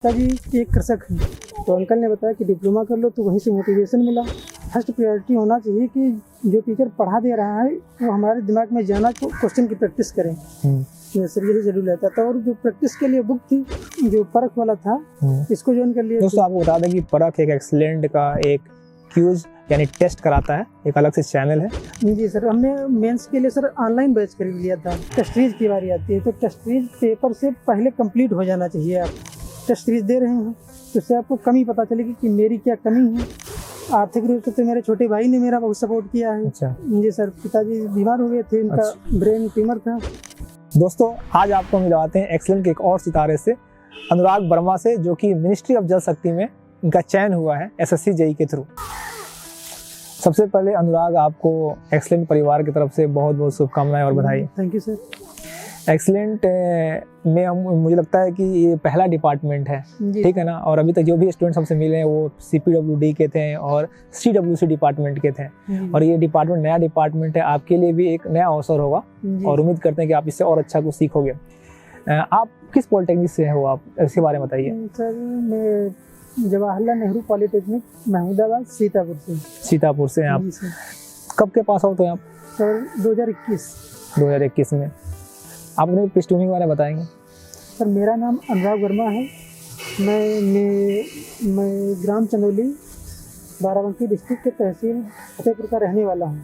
पिताजी एक कृषक हैं, तो अंकल ने बताया कि डिप्लोमा कर लो, तो वहीं से मोटिवेशन मिला। फर्स्ट प्रायोरिटी होना चाहिए कि जो टीचर पढ़ा दे रहा है वो हमारे दिमाग में जाना, तो क्वेश्चन की प्रैक्टिस करें। सर यही जरूर रहता था। और जो प्रैक्टिस के लिए बुक थी, जो परख वाला था, इसको ज्वाइन कर लिया। दोस्तों आपको बता दें कि परख एक एक्सीलेंट का एक क्यूज यानी टेस्ट कराता है, एक अलग से चैनल है। जी सर, हमने मेंस के लिए सर ऑनलाइन बैच खरीद लिया था। टेस्ट सीरीज की बारी आती है, तो टेस्ट सीरीज पेपर से पहले कंप्लीट हो जाना चाहिए। आप टेस्ट सीरीज दे रहे हैं तो उससे आपको कमी पता चलेगी कि मेरी क्या कमी है। आर्थिक रूप से तो मेरे छोटे भाई ने मेरा बहुत सपोर्ट किया है। अच्छा जी सर, पिताजी बीमार हो गए थे, इनका ब्रेन ट्यूमर था। दोस्तों आज आपको मिलवाते हैं एक्सीलेंट के एक और सितारे से, अनुराग वर्मा से, जो कि मिनिस्ट्री ऑफ जल शक्ति में इनका चयन हुआ है SSC JEE के थ्रू। सबसे पहले अनुराग, आपको एक्सीलेंट परिवार की तरफ से बहुत बहुत शुभकामनाएं और बधाई। Thank you sir. एक्सीलेंट में मुझे लगता है कि ये पहला डिपार्टमेंट है, ठीक है ना। और अभी तक जो भी स्टूडेंट्स हमसे मिले हैं वो CPWD के थे और CWC डिपार्टमेंट के थे, और ये डिपार्टमेंट नया डिपार्टमेंट है, आपके लिए भी एक नया अवसर होगा और उम्मीद करते हैं कि आप इससे और अच्छा कुछ सीखोगे। आप किस पॉलिटेक्निक से हो, आप इसके बारे में बताइए। सर मैं जवाहरलाल नेहरू पॉलिटेक्निक महमूदाबाद सीतापुर से हैं आप। कब के पास आउट हो आप? सर 2021 में। आप अपने पृष्ठभूमि के बारे में बताएंगे। सर मेरा नाम अनुराग वर्मा है। मैं ग्राम चंदौली, बाराबंकी डिस्ट्रिक्ट के तहसील फतेहपुर का रहने वाला हूँ।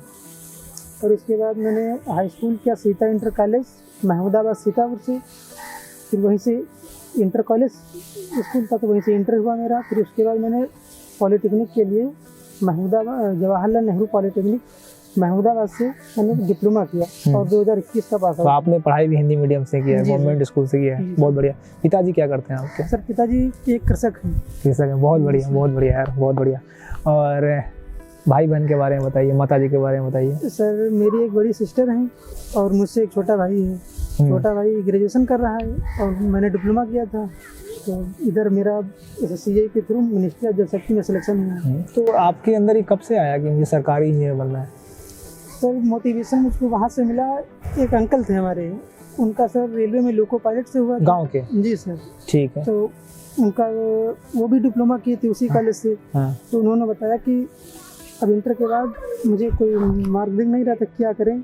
और इसके बाद मैंने हाई स्कूल किया सीता इंटर कॉलेज महमूदाबाद सीतापुर से। फिर वहीं से इंटर कॉलेज स्कूल था, तो वहीं से इंटर हुआ मेरा। फिर उसके बाद मैंने पॉलिटेक्निक के लिए जवाहरलाल नेहरू पॉलिटेक्निक महमूदाबाद से मैंने डिप्लोमा किया और 2021 का पास। तो आपने पढ़ाई भी हिंदी मीडियम से किया है, गवर्नमेंट स्कूल से किया है, बहुत बढ़िया। पिताजी क्या करते हैं आपके? सर पिताजी एक कृषक हैं। बहुत बढ़िया यार, बहुत बढ़िया। और भाई बहन के बारे में बताइए, माताजी के बारे में बताइए। सर मेरी एक बड़ी सिस्टर है और मुझसे एक छोटा भाई है। छोटा भाई ग्रेजुएशन कर रहा है और मैंने डिप्लोमा किया था, तो इधर मेरा SSC JEE के थ्रू मिनिस्ट्री ऑफ जल शक्ति में सिलेक्शन हुआ। तो आपके अंदर ये कब से आया कि मुझे सरकारी इंजीनियर बनना है? सर मोटिवेशन मुझको वहाँ से मिला। एक अंकल थे हमारे, उनका सर रेलवे में लोको पायलट से हुआ। गांव के? जी सर। ठीक है। तो उनका वो भी डिप्लोमा किए थे उसी कॉलेज से। तो उन्होंने बताया कि अब इंटर के बाद मुझे कोई मार्गदर्शन नहीं रहा था क्या करें,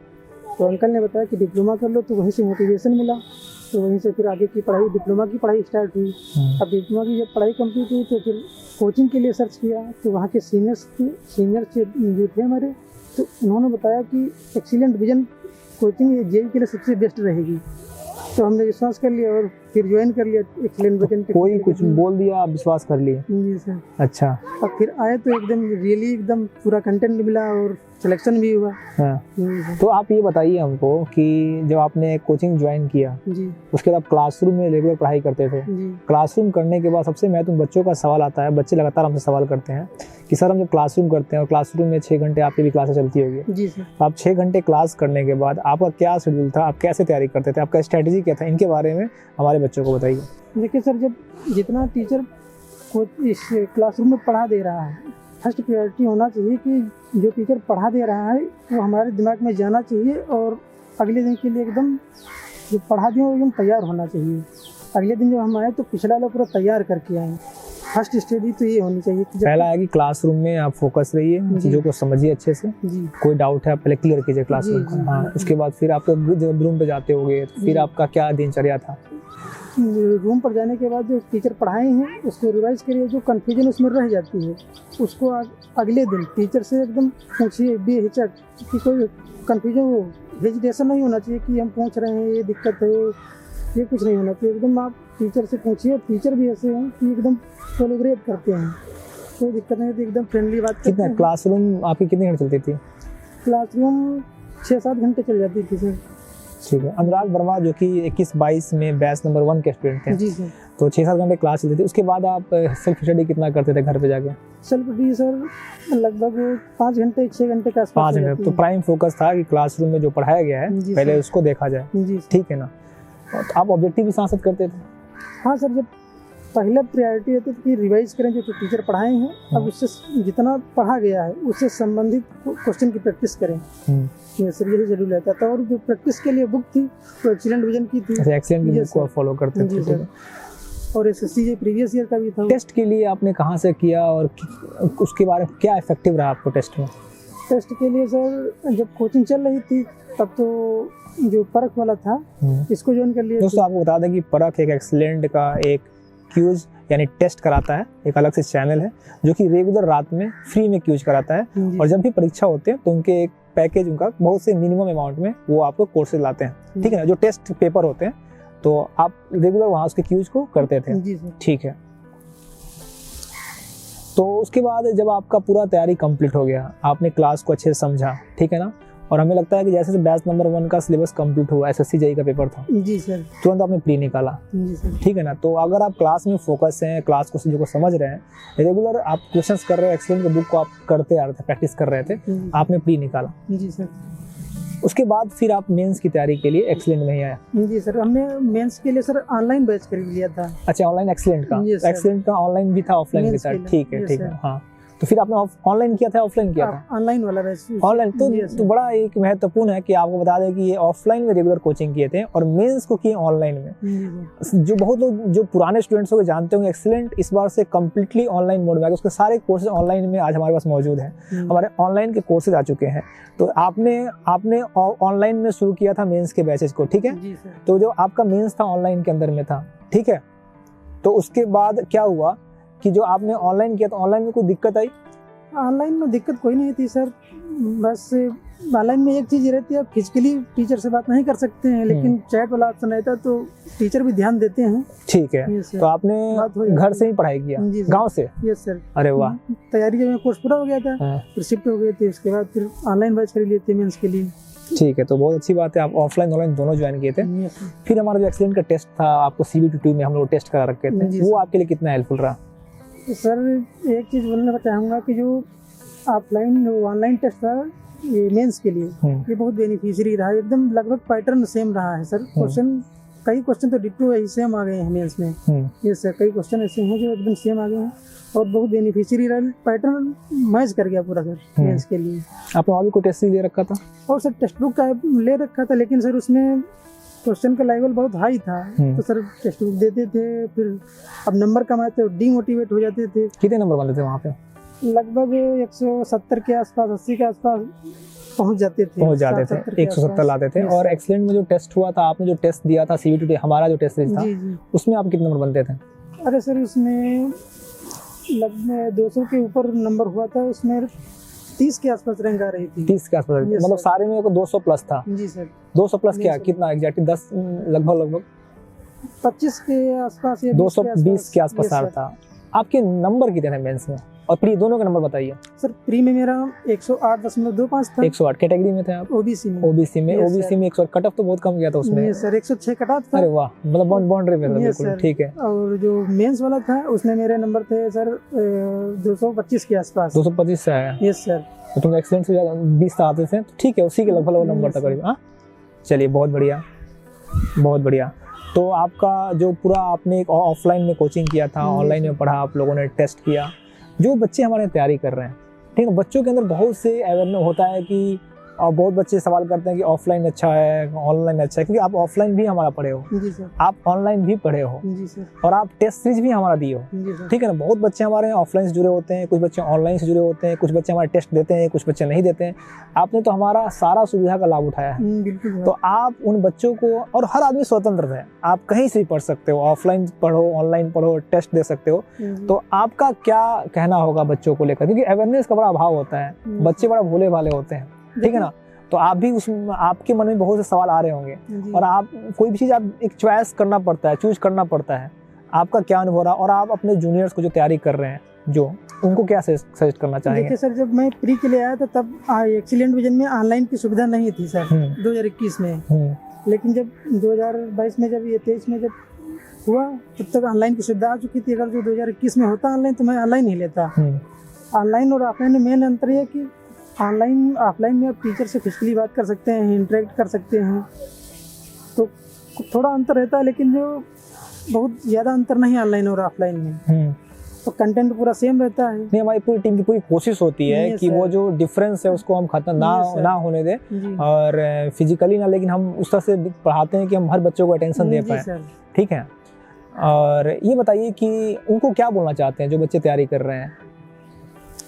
तो अंकल ने बताया कि डिप्लोमा कर लो, तो वहीं से मोटिवेशन मिला। तो वहीं से फिर आगे की पढ़ाई, डिप्लोमा की पढ़ाई स्टार्ट हुई। अब डिप्लोमा की जब पढ़ाई कंप्लीट हुई तो फिर कोचिंग के लिए सर्च किया, तो वहाँ के सीनियर जो थे हमारे, तो उन्होंने बताया कि एक्सीलेंट विजन कोचिंग JEE के लिए सबसे बेस्ट रहेगी। तो हमने विश्वास कर लिया और फिर ज्वाइन कर लिया एक्सीलेंट विजन। कोई कुछ बोल दिया, आप विश्वास कर लिए? जी सर। अच्छा। और फिर आए तो एकदम पूरा कंटेंट मिला और सिलेक्शन भी हुआ। तो आप ये बताइए हमको कि जब आपने कोचिंग ज्वाइन किया जी, उसके बाद क्लासरूम में रेगुलर पढ़ाई करते थे। क्लासरूम करने के बाद सबसे महत्वपूर्ण बच्चों का सवाल आता है, बच्चे लगातार हमसे सवाल करते हैं कि सर हम जब क्लासरूम करते हैं और क्लासरूम में 6 घंटे आपकी भी क्लासेस चलती होगी। जी सर। आप 6 घंटे क्लास करने के बाद आपका क्या शेड्यूल था, आप कैसे तैयारी करते थे, आपका स्ट्रेटजी क्या था, इनके बारे में हमारे बच्चों को बताइए। देखिए सर, जब जितना टीचर को इस क्लासरूम में पढ़ा दे रहा है, फर्स्ट प्रायोरिटी होना चाहिए कि जो टीचर पढ़ा दे रहा है वो हमारे दिमाग में जाना चाहिए और अगले दिन के लिए एकदम जो पढ़ा दिया एकदम तैयार होना चाहिए। अगले दिन जब हम आए तो पिछला वाला पूरा तैयार करके आए। फर्स्ट स्टडी तो ये होनी चाहिए कि पहला है कि क्लासरूम में आप फोकस रहिए, चीज़ों को समझिए अच्छे से। कोई डाउट है आप पहले क्लियर कीजिए क्लासरूम का। हाँ, उसके बाद फिर आप जब रूम पे जाते होंगे फिर आपका क्या दिनचर्या था? रूम पर जाने के बाद जो टीचर पढ़ाए हैं उसको रिवाइज करिए, जो कन्फ्यूजन उसमें रह जाती है उसको अगले दिन टीचर से एकदम पूछिए बेहिचक, कि कोई कन्फ्यूजन हो, हेजिटेशन नहीं होना चाहिए कि हम पूछ रहे हैं ये दिक्कत है, ये कुछ नहीं होना चाहिए। एकदम आप टीचर से पूछिए। टीचर भी ऐसे हैं कि एकदम कोलैबोरेट करते हैं, कोई दिक्कत नहीं होती, एकदम फ्रेंडली बात करते हैं। क्लासरूम आपकी कितने घंटे चलती थी? क्लासरूम 6-7 घंटे चल जाती थी सर। ठीक है। अनुराग वर्मा जो कि 21-22 में बैच नंबर 1 के स्टूडेंट थे। जी सर। तो 6-7 घंटे क्लास चलती थी, उसके बाद आप सेल्फ स्टडी कितना करते थे घर पे जाके? सेल्फ स्टडी सर लगभग 5 घंटे 6 घंटे का 5 घंटे। तो प्राइम फोकस था कि क्लासरूम में जो पढ़ाया गया है पहले उसको देखा जाए, ठीक है ना। तो आप ऑब्जेक्टिव भी साथ करते थे? हाँ सर, जब पहले प्रायोरिटी होती थी कि रिवाइज करें जो टीचर पढ़ाए हैं, अब उससे जितना पढ़ा गया है उससे संबंधित क्वेश्चन की प्रैक्टिस करें। सर यही जरूर रहता था। और जो प्रैक्टिस के लिए बुक थी तो एक्सीलेंट विजन की थी। एक्सीलेंट विजन को फॉलो करते थे। और एसएससी प्रीवियस ईयर का भी था। टेस्ट के लिए आपने कहाँ से किया और उसके बारे में क्या इफेक्टिव रहा आपको टेस्ट में? टेस्ट के लिए सर जब कोचिंग चल रही थी तब तो जो परख वाला था इसको ज्वाइन कर लिया। दोस्तों आपको बता दें कि परख एक एक्सीलेंट का एक क्यूज यानी टेस्ट कराता है, एक अलग से चैनल है जो कि रेगुलर रात में फ्री में क्यूज कराता है। और जब भी परीक्षा होते हैं तो उनके एक पैकेज उनका बहुत से मिनिमम अमाउंट में वो आपको कोर्सेज लाते हैं, ठीक है ना। जो टेस्ट पेपर होते हैं तो आप रेगुलर वहाँ उसके क्यूज को करते थे, ठीक है। तो उसके बाद जब आपका पूरा तैयारी कंप्लीट हो गया, आपने क्लास को अच्छे से समझा, ठीक है ना, और हमें लगता है कि जैसे बैच नंबर 1 का सिलेबस कंप्लीट हुआ, एसएससी जेईई का पेपर था, जी सर, तुरंत आपने प्री निकाला, जी सर, ठीक है ना। तो अगर आप क्लास में फोकस हैं, क्लास को को समझ रहे हैं, रेगुलर आप क्वेश्चंस कर रहे हो, एक्सीलेंट के बुक को आप करते आ रहे थे, प्रैक्टिस कर रहे थे, आपने प्री निकाला, जी सर। उसके बाद फिर आप मेंस की तैयारी के लिए एक्सीलेंट में ही आए? जी सर, हमने मेंस के लिए सर ऑनलाइन बैच खरीद लिया था। अच्छा, ऑनलाइन एक्सीलेंट का? एक्सीलेंट का ऑनलाइन भी था, ऑफलाइन भी था, ठीक है, ठीक है, हाँ। तो फिर आपने ऑनलाइन किया था, ऑफलाइन किया था? ऑनलाइन वाला बैच। ऑनलाइन तो बड़ा एक महत्वपूर्ण है कि आपको बता दें कि ये ऑफलाइन में रेगुलर कोचिंग किए थे और मेंस को किए ऑनलाइन में। जो बहुत लोग जो पुराने स्टूडेंट्स को जानते होंगे, एक्सीलेंट इस बार से कम्प्लीटली ऑनलाइन मोड में आ गया, उसके सारे कोर्सेज ऑनलाइन में आज हमारे पास मौजूद है, हमारे ऑनलाइन के कोर्सेज आ चुके हैं। तो आपने ऑनलाइन में शुरू किया था मेंस के बैचेज को, ठीक है। तो जो आपका मेंस था ऑनलाइन के अंदर में था, ठीक है। तो उसके बाद क्या हुआ कि जो आपने ऑनलाइन किया, तो ऑनलाइन में कोई दिक्कत आई? ऑनलाइन में दिक्कत कोई नहीं थी सर, बस ऑनलाइन में एक चीज़ ये रहती है, आप फिजिकली टीचर से बात नहीं कर सकते हैं, लेकिन चैट वाला ऑप्शन रहता है तो टीचर भी ध्यान देते हैं, ठीक है। तो आपने घर से ही पढ़ाई किया, गांव से? Yes sir. अरे वाह। तैयारी में कोर्स पूरा हो गया था, फिर शिफ्ट हो गए थे, उसके बाद फिर ऑनलाइन बैच खरीद लिए थे मेंस के लिए, ठीक है। तो बहुत अच्छी बात है, आप ऑफलाइन ऑनलाइन दोनों ज्वाइन किए थे। फिर हमारा जो एक्सीलेंट का टेस्ट था, आपको CBT2 में हम लोग टेस्ट करा रखे थे, वो आपके लिए कितना हेल्पफुल रहा? सर एक चीज़ बोलना चाहूँगा कि जो ऑफलाइन ऑनलाइन टेस्ट था ये मेंस के लिए, ये बहुत बेनिफिशियरी रहा, एकदम लगभग पैटर्न सेम रहा है सर। कई क्वेश्चन तो डिट्टो है, सेम आ गए हैं मेंस में। ये सर कई क्वेश्चन ऐसे हैं जो एकदम सेम आ गए हैं और बहुत बेनिफिशियरी रहा, पैटर्न मैच कर गया पूरा सर मेंस के लिए। आपने और भी कोई टेस्ट ले रखा था? और सर टेक्स्ट बुक का ले रखा था, लेकिन सर उसमें क्वेश्चन का लेवल बहुत हाई था, तो सर टेक्स्ट बुक देते थे, फिर अब नंबर कम आए तो डीमोटिवेट हो जाते थे। कितने नंबर बनते थे वहाँ पे? लगभग 170 के आसपास, 80 के आसपास पहुँच जाते थे, 170 लाते थे। और एक्सीलेंट में जो टेस्ट हुआ था, आपने जो टेस्ट दिया था CBT, हमारा जो टेस्ट था, उसमें आप कितने नंबर बनते थे? अरे सर उसमें लगभग 200 के ऊपर नंबर हुआ था, उसमें 30 के आसपास रैंक आ रही थी। 30 के आसपास, मतलब सारे में 200 प्लस था? जी सर। 200 प्लस क्या, कितना एग्जैक्टली? 10 लगभग 25 के आसपास, 220 के आसपास आ रहा था। आपके नंबर कितने थे मेंस में और प्री दोनों के नंबर बताइए? सर प्री में मेरा 108.25 था। 108 कैटेगरी में थे आप? ओबीसी में 108। कट ऑफ तो बहुत कम गया था उसमें सर, 106 कट ऑफ था। अरे वाह, मतलब बाउंड्री में था बिल्कुल, ठीक है। और जो मेंस वाला था उसमें मेरे नंबर थे सर 225 के आसपास। 225 से आया? Yes sir. तो तुम एक्सीलेंट से 20 आते थे, ठीक है, उसी के लगभग नंबर था करीब। हाँ चलिए, बहुत बढ़िया, बहुत बढ़िया। तो आपका जो पूरा आपने एक ऑफलाइन में कोचिंग किया था, ऑनलाइन में पढ़ा, आप लोगों ने टेस्ट किया, जो बच्चे हमारे तैयारी कर रहे हैं, ठीक है, बच्चों के अंदर बहुत से अवेयरनेस होता है कि और बहुत बच्चे सवाल करते हैं कि ऑफलाइन अच्छा है, ऑनलाइन अच्छा है, क्योंकि आप ऑफलाइन भी हमारा पढ़े हो, जी सर, आप ऑनलाइन भी पढ़े हो, जी सर, और आप टेस्ट सीरीज भी हमारा दिए हो, जी सर, ठीक है ना। बहुत बच्चे हमारे ऑफलाइन से जुड़े होते हैं, कुछ बच्चे ऑनलाइन से जुड़े होते हैं, कुछ बच्चे हमारे टेस्ट देते हैं, कुछ बच्चे नहीं देते हैं। आपने तो हमारा सारा सुविधा का लाभ उठाया है, तो आप उन बच्चों को, और हर आदमी स्वतंत्र है, आप कहीं से भी पढ़ सकते हो, ऑफलाइन पढ़ो, ऑनलाइन पढ़ो, टेस्ट दे सकते हो। तो आपका क्या कहना होगा बच्चों को लेकर, क्योंकि अवेयरनेस का बड़ा अभाव होता है, बच्चे बड़ा भोले भाले होते हैं, ठीक है ना। तो आप भी आपके मन में बहुत से सवाल आ रहे होंगे, और आप कोई भी चीज़ आप एक चॉइस करना पड़ता है, चूज करना पड़ता है। आपका क्या अनुभव रहा, और आप अपने जूनियर्स को जो तैयारी कर रहे हैं, जो उनको क्या सजेस्ट करना चाहेंगे? देखिए सर, जब मैं प्री के लिए आया था तब एक्सीलेंट विजन में ऑनलाइन की सुविधा नहीं थी सर, 2021 में। लेकिन जब 2022 में, जब ये 23 में जब हुआ, तब तक ऑनलाइन की सुविधा आ चुकी थी। अगर जो 2021 में होता ऑनलाइन, तो मैं ऑनलाइन ही लेता। ऑनलाइन और ऑफलाइन में मेन अंतर है कि ऑफलाइन में आप टीचर से फिजिकली बात कर सकते हैं, इंटरेक्ट कर सकते हैं, तो थोड़ा अंतर रहता है, लेकिन जो बहुत ज़्यादा अंतर नहीं ऑनलाइन और ऑफलाइन में। तो कंटेंट पूरा सेम रहता है। नहीं, हमारी पूरी टीम की पूरी कोशिश होती है कि वो जो डिफरेंस है उसको हम खत्म ना होने दें, और फिजिकली ना, लेकिन हम उस तरह से पढ़ाते हैं कि हम हर बच्चों को अटेंशन दे पाए, ठीक है। और ये बताइए कि उनको क्या बोलना चाहते हैं जो बच्चे तैयारी कर रहे हैं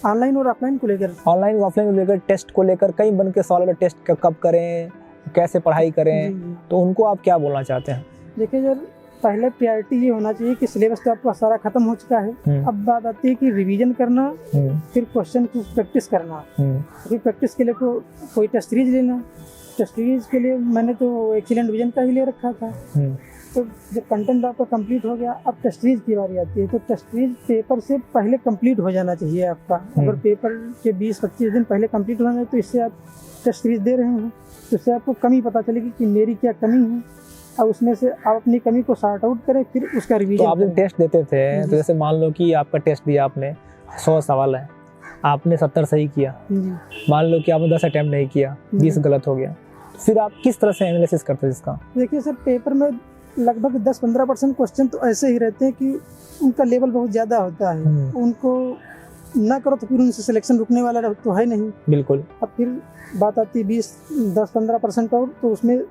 ऑनलाइन और ऑफलाइन को लेकर? ऑनलाइन और ऑफलाइन को लेकर, टेस्ट को लेकर, कई बन के सवाल टेस्ट कब करें, कैसे पढ़ाई करें, तो उनको आप क्या बोलना चाहते हैं? देखिए सर, पहले प्रायोरिटी ये होना चाहिए कि सिलेबस तो आपका सारा खत्म हो चुका है, अब बात आती है कि रिवीजन करना, फिर क्वेश्चन की प्रैक्टिस करना। फिर प्रैक्टिस के लिए कोई टेस्ट सीरीज लेना। टेस्ट सीरीज के लिए मैंने तो एक्सीलेंट विजन का ही ले रखा था। तो जब कंटेंट आपका कंप्लीट हो गया, अब टेस्ट सीरीज की बारी आती है, तो टेस्ट सीरीज पेपर से पहले कंप्लीट हो जाना चाहिए आपका। अगर पेपर के 20-25 दिन पहले कंप्लीट हो जाए तो इससे आप टेस्ट सीरीज दे रहे हैं, तो इससे आपको कमी पता चलेगी कि मेरी क्या कमी है। अब उसमें से आप अपनी कमी को सॉर्ट आउट करें, फिर उसका रिवीजन। तो आप जब टेस्ट देते थे, तो जैसे मान लो कि आपका टेस्ट दिया आपने, 100 सवाल है, आपने 70 सही किया, मान लो कि आपने 10 अटेम्प्ट नहीं किया, 20 गलत हो गया, फिर आप किस तरह से एनालिसिस करते हैं इसका? देखिए सर, पेपर में लगभग 10-15% क्वेश्चन तो ऐसे ही रहते हैं कि उनका लेवल बहुत ज़्यादा होता है, उनको ना करो तो फिर उनसे सिलेक्शन रुकने वाला तो है नहीं। बिल्कुल। अब फिर बात आती है 10-15% और, तो उसमें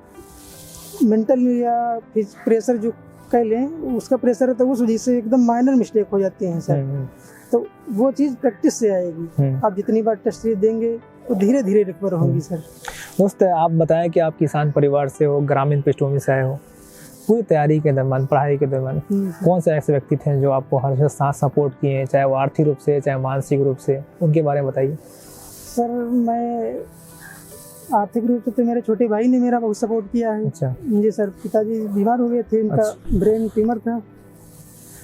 मेंटल या प्रेशर जो कह लें, उसका प्रेशर है, तो उस वजह से एकदम माइनर मिस्टेक हो जाती हैं सर। तो वो चीज़ प्रैक्टिस से आएगी। आप जितनी बार टेस्ट सीरीज देंगे तो धीरे धीरे रिकवर होंगी सर। दोस्त, आप बताएं कि आप किसान परिवार से हो, ग्रामीण पृष्ठभूमि से आए हो, पूरी तैयारी के दौरान, पढ़ाई के दौरान कौन से ऐसे व्यक्ति थे जो आपको हर साथ सपोर्ट किए हैं, चाहे वो आर्थिक रूप से, चाहे मानसिक रूप से, उनके बारे में बताइए। सर, मैं आर्थिक रूप से तो मेरे छोटे भाई ने मेरा बहुत सपोर्ट किया है। अच्छा। जी सर, पिताजी बीमार हो गए थे, उनका ब्रेन ट्यूमर था,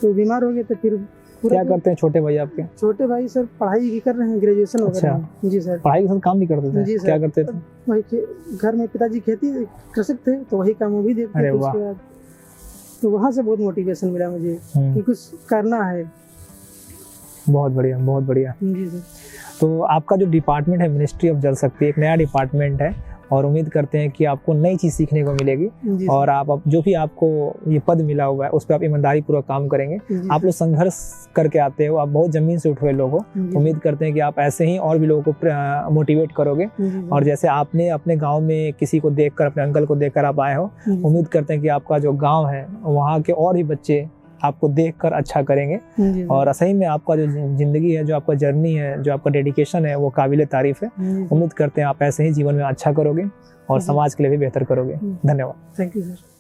तो बीमार हो गए थे। फिर क्या करते हैं छोटे भाई आपके? छोटे भाई सर पढ़ाई भी कर रहे हैं, ग्रेजुएशन हो गया है। जी सर। पढ़ाई के साथ काम भी करते थे? जी सर। क्या करते थे? वही घर में पिताजी खेती कृषक थे, तो वही काम वो भी देखते थे। उसके बाद तो वहाँ से बहुत मोटिवेशन मिला मुझे कि कुछ करना है। बहुत बढ़िया, बहुत बढ़िया। जी सर। तो आपका जो डिपार्टमेंट है मिनिस्ट्री ऑफ जल शक्ति, एक नया डिपार्टमेंट है, और उम्मीद करते हैं कि आपको नई चीज़ सीखने को मिलेगी, और आप जो भी आपको ये पद मिला हुआ है उस पर आप ईमानदारी पूर्वक काम करेंगे। आप लोग संघर्ष करके आते हो, आप बहुत जमीन से उठे हुए लोग हो। उम्मीद करते हैं कि आप ऐसे ही और भी लोगों को मोटिवेट करोगे, और जैसे आपने अपने गांव में किसी को देखकर, अपने अंकल को देखकर आप आए हो, उम्मीद करते हैं कि आपका जो गाँव है वहाँ के और भी बच्चे आपको देखकर अच्छा करेंगे। और सही में आपका जो जिंदगी है, जो आपका जर्नी है, जो आपका डेडिकेशन है, वो काबिले तारीफ है। उम्मीद करते हैं आप ऐसे ही जीवन में अच्छा करोगे और समाज के लिए भी बेहतर करोगे। धन्यवाद। Thank you sir.